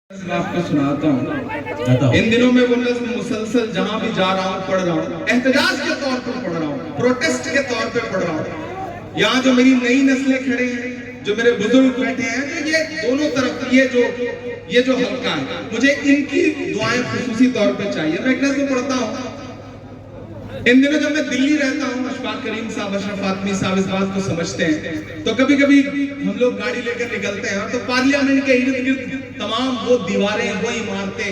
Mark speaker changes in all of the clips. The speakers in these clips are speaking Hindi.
Speaker 1: आपको सुनाता हूँ। इन दिनों में वो नज़्म मुसलसल जहाँ भी जा रहा हूँ पढ़ रहा हूँ, एहतजाज के तौर पर पढ़ रहा हूँ, प्रोटेस्ट के तौर पे पढ़ रहा हूँ। यहाँ जो मेरी नई नस्लें खड़े हैं, जो मेरे बुजुर्ग बैठे हैं, तो ये दोनों तरफ ये जो हल्का है, मुझे इनकी दुआएं खुसूसी तौर पे चाहिए। मैं एक नज़्म पढ़ता हूँ। इन दिनों जब मैं दिल्ली रहता हूँ, अशफाक करीम साहब, अशरफ आदमी साहब इस बात को समझते हैं, तो कभी कभी हम लोग गाड़ी लेकर निकलते हैं तो पार्लियामेंट के इर्द गिर्द तमाम वो दीवारें, वो इमारतें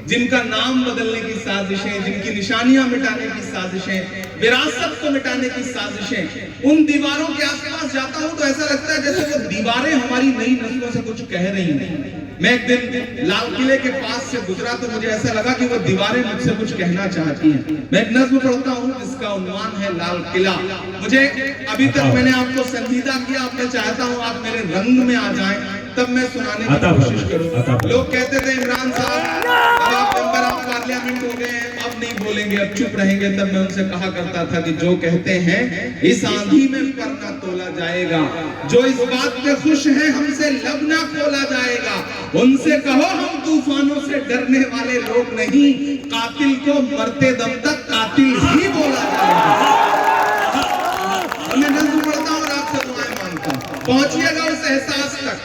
Speaker 1: जिनका नाम बदलने की साजिशें, जिनकी निशानियां मिटाने की साजिशें, विरासत को मिटाने की साजिशें, उन दीवारों के आसपास जाता हूं तो ऐसा लगता है जैसे वो दीवारें हमारी नई नस्लों से कुछ कह रही हैं। मैं एक दिन लाल किले के पास से गुजरा तो मुझे ऐसा लगा कि वो दीवारें मुझसे कुछ कहना चाहती हैं। मैं एक नज़्म पढ़ता हूँ जिसका उन्वान है लाल किला। मुझे अभी तक मैंने आपको संजीदा किया, अब मैं चाहता हूँ आप मेरे रंग में आ जाएं, तब मैं सुनाने की कोशिश करूँ। लोग कहते थे इमरान साहब अब आप मेंबर ऑफ पार्लियामेंट हो गए हैं, अब नहीं बोलेंगे, अब चुप रहेंगे। तब मैं उनसे कहा करता था कि जो कहते हैं इस आंधी में पर न तोला जाएगा, जो इस बात पे खुश है हमसे लब ना खोला जाएगा, उनसे कहो हम तूफानों से डरने वाले लोग नहीं, कातिल को मरते दम तक कातिल ही बोला जाएगा। मैं नज़्म पढ़ता हूँ और आपसे दुआएं मांगता हूँ, पहुंचिएगा उस एहसास तक।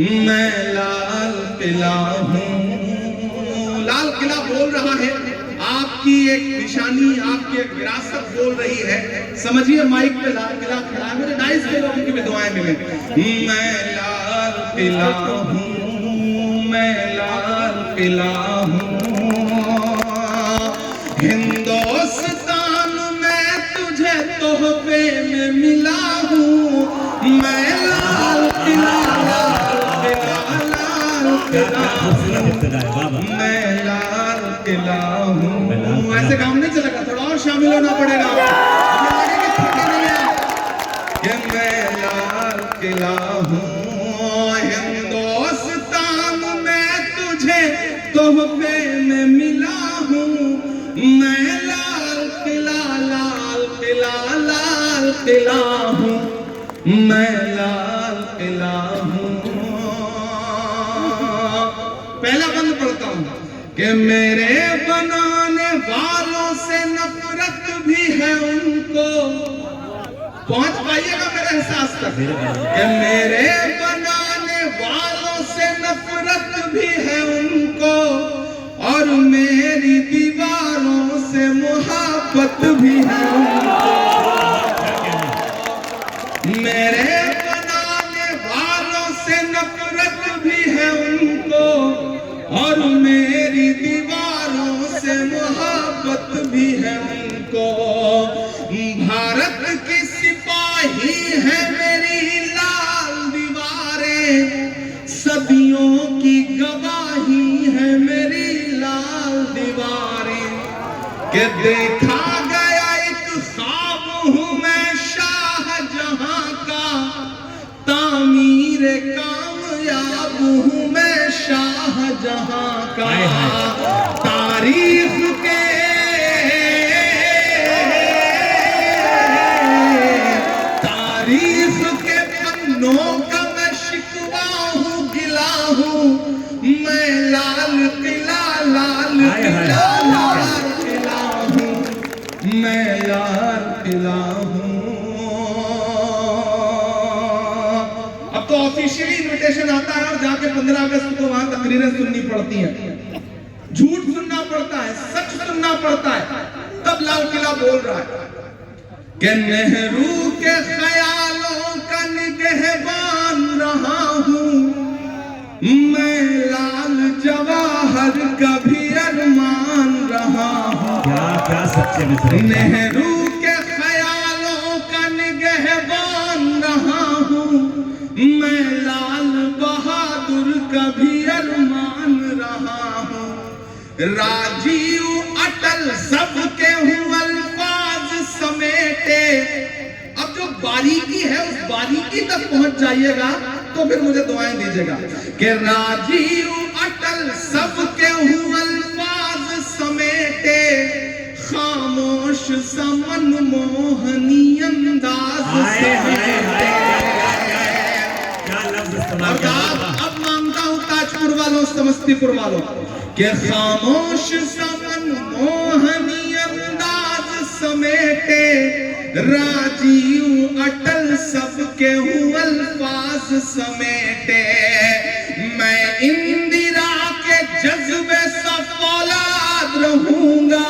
Speaker 1: मैं लाल किला हूँ, लाल किला बोल रहा है, आपकी एक निशानी, आपकी एक विरासत बोल रही है। समझिए माइक पे लाल किला खड़ा है, मुझे 2.5 लोगों की भी दुआएं मिले। मैं लाल किला हूँ, मैं लाल किला हूँ, हिंदुस्तान में तुझे तोहफे में मिला हूँ। मैं लाल किला, मैं लाल किला हूँ। ऐसे काम नहीं चलेगा, थोड़ा और शामिल होना पड़ेगा। मैं लाल किला हूँ, हिंदुस्तान में तुझे तोहफे में मिला हूँ। मैं लाल किला, लाल किला, लाल किला हूँ, मैं लाल किला हूँ। पहला बंद पढ़ता हूँ कि मेरे बनाने वालों से नफरत भी है उनको। पहुंच पाइएगा मेरे एहसास तक कि मेरे बनाने वालों से नफरत भी है उनको, और मेरी दीवारों से मोहब्बत भी है उनको। मेरे बनाने वालों से नफरत भी है उनको, और मेरी दीवारों से मोहब्बत भी है उनको। भारत की सिपाही है मेरी लाल दीवारें, सदियों की गवाही है मेरी लाल दीवारें। कि देखा गया एक ख्वाब हूँ मैं शाहजहां का, तामीर कामयाब हूँ मैं शाहजहां का। तारीख के पन्नों का मैं शिकवा हूँ, गिला हूँ। मैं लाल किला, लाल किला, लाल किला हूँ, मैं लाल किला हूँ। अब तो ऑफिशियली इन्विटेशन आता है और जाके 15 अगस्त को वहां तकरीरें सुननी पड़ती हैं, झूठ सुनना पड़ता है, सच सुनना पड़ता है, तब लाल किला बोल रहा है कि नेहरू के ख्यालों का निगहबान रहा हूँ। मैं लाल जवाहर का भी अरमान रहा हूँ। क्या सच्चे मित्र। नेहरू के ख्यालों का निगहबान रहा हूँ। मैं लाल बहादुर का भी अरमान रहा हूँ। राजीव अटल सबके हूँ अल्फाज समेटे। अब जो बारीकी है उस बारीकी तक पहुंच जाइएगा तो फिर मुझे दुआएं दीजिएगा कि राजीव अटल सबके हूँ अल्फाज समेटे, खामोश समन मोहनी अंदाज से। अब मांगता हूँ ताजपुर वालों से समस्तीपुर वालों के खामोश समन मोहनी अंदाज समेटे, राजीव अटल सबके अल्फाज समेटे। मैं इंदिरा के जज्बे सा फौलाद रहूंगा।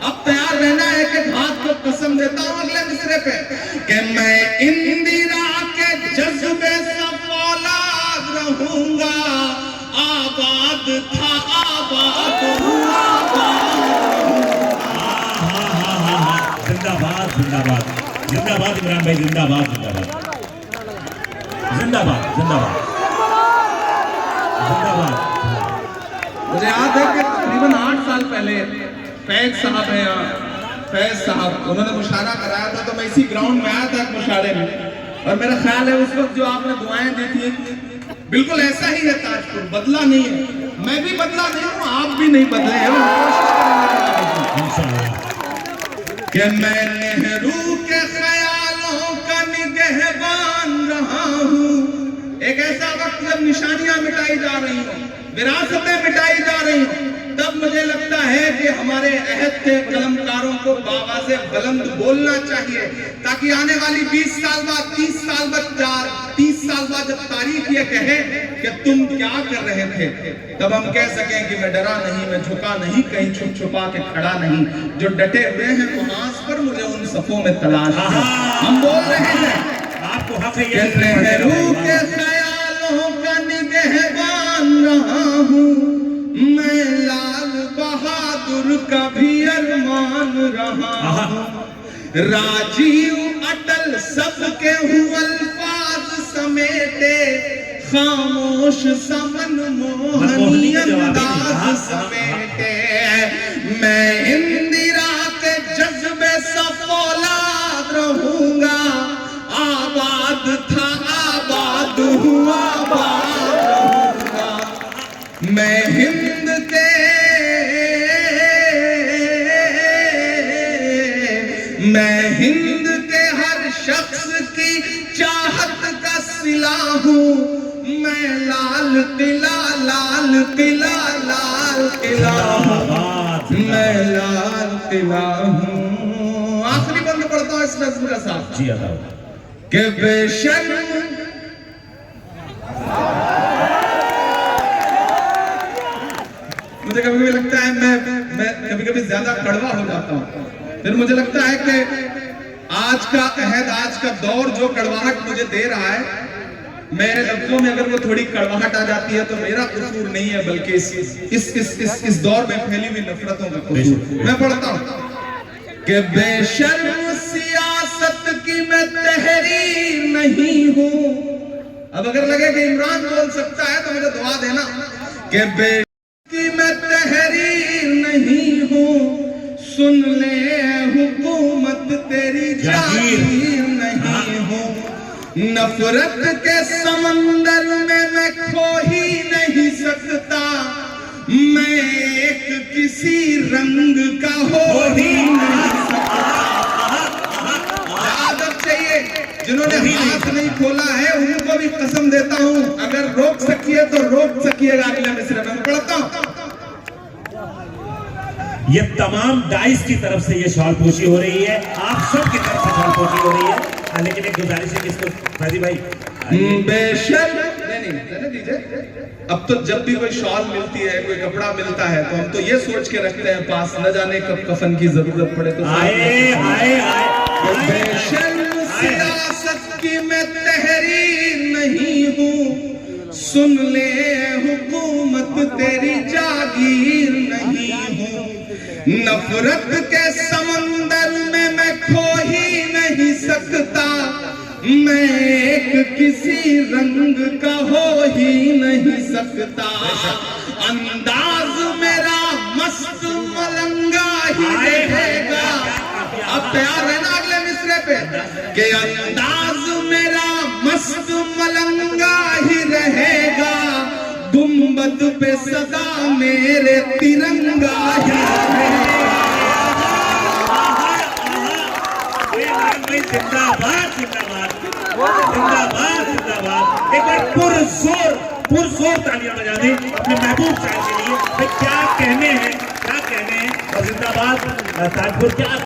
Speaker 1: अब तैयार रहना है कि हाथ को कसम देता हूं अगले मिसरे पे कि मैं इंदिरा के जज्बे सा फौलाद रहूंगा। आबाद था आबाद हुआ,
Speaker 2: जिंदाबाद जिंदाबाद जिंदाबाद इमरान भाई, जिंदाबाद जिंदाबाद जिंदाबाद जिंदाबाद जिंदाबाद।
Speaker 1: मुझे याद है कि तकरीबन 8 साल पहले फैज साहब है यहाँ, फैज साहब, उन्होंने मुशायरा कराया था, तो मैं इसी ग्राउंड में आया था एक मुशायरे में, और मेरा ख्याल है उस वक्त जो आपने दुआएं दी थी बिल्कुल ऐसा ही है ताजपुर, बदला नहीं है। मैं भी बदला नहीं हूँ, आप भी नहीं बदले हैं। कि मैं नेहरू के ख्यालों का निगहबान रहा हूँ। एक ऐसा वक्त जब निशानियां मिटाई जा रही हो, विरासतें मिटाई जा रही हो, तब मुझे लगता है कि हमारे अहद के कलमकारों को बाबा से बुलंद बोलना चाहिए, ताकि आने वाली 20 साल बाद, 30 साल बाद, 30 साल बाद जब तारीख ये कहे कि तुम क्या कर रहे थे, तब हम कह सकें कि मैं डरा नहीं, मैं झुका नहीं, कहीं छुप छुपा के खड़ा नहीं। जो डटे हुए हैं मुहाज पर, मुझे उन सफों में तलाश है। हम बोल रहे हैं
Speaker 2: आपको हक है,
Speaker 1: नेहरू के ख्यालों का निगहबान रहा हूँ। मैं लाल बहादुर का भी अरमान रहा हूँ। राजीव अटल सबके अल्फाज समेटे, खामोश समन मोहनी अंदाज समेटे। मैं इंदिरा के जज्बे सा फौलाद रहूंगा। आबाद था आबाद हुआ, आबाद रहूंगा। मैं हिंद के, मैं हिंद के हर शख्स की चाहत का सिला हूँ। मैं लाल किला, लाल किला, लाल किला हूँ। मैं लाल किला हूँ। आखिरी बंद पढ़ता हूँ इस नज़्म का साथ
Speaker 2: जी अदा
Speaker 1: के बेशर्म मुझे कभी कभी लगता है मैं कभी कभी ज्यादा कड़वा हो जाता हूँ। फिर मुझे लगता है कि आज का अहद, आज का दौर जो कड़वाहट मुझे दे रहा है, मेरे लफ्जों में अगर वो थोड़ी कड़वाहट आ जाती है तो मेरा कसूर नहीं है, बल्कि इस दौर में फैली हुई नफरतों का कसूर। मैं पढ़ता हूँ कि बेशर्म सियासत की मैं तहरीर नहीं हूँ। अब अगर लगे कि इमरान बोल सकता है तो मुझे दुआ देना कि कि मैं तहरीर नहीं हूँ। सुन ले हुकूमत तेरी जागीर नहीं हूँ। नफरत के समंदर में मैं खो ही नहीं सकता। मैं एक किसी रंग का हो ही नहीं सकता। आदत चाहिए, जिन्होंने हाथ नहीं खोला है उनको भी कसम देता हूँ, अगर रोक सकिए तो रोक सकिएगा। अगले मिसरे में पढ़ता हूँ।
Speaker 2: ये तमाम डाइस की तरफ से ये शॉल पोशी हो रही है, आप सब की तरफ से शॉल पोशी हो रही है। लेकिन एक गुजारिश है किसको, फादी भाई
Speaker 1: बेशक नहीं दीजिए। अब तो जब भी कोई शॉल मिलती है, कोई कपड़ा मिलता है, तो हम तो ये सोच के रखते हैं पास, न जाने कब कफन की जरूरत पड़े तो सियासत की मैं तहरीर नहीं हूँ। सुन ले हुकूमत तेरी जागीर नहीं हूँ। नफरत के समंदर में मैं खो ही नहीं सकता। मैं एक किसी रंग का हो ही नहीं सकता। अंदाज मेरा मस्त मलंगा ही रहेगा। अब तैयार है ना अगले मिसरे पे कि अंदाज मेरा मस्त मलंगा ही रहेगा। गुंबद पे सदा मेरे तिरंगा ही रहेगा।
Speaker 2: जिंदाबाद जिंदाबाद जिंदाबाद जिंदाबाद। जिंदाबाद। एक बार पुरजोर तालियां बजा दें अपने महबूब साहब के लिए। क्या कहने हैं और जिंदाबाद ताजपुर क्या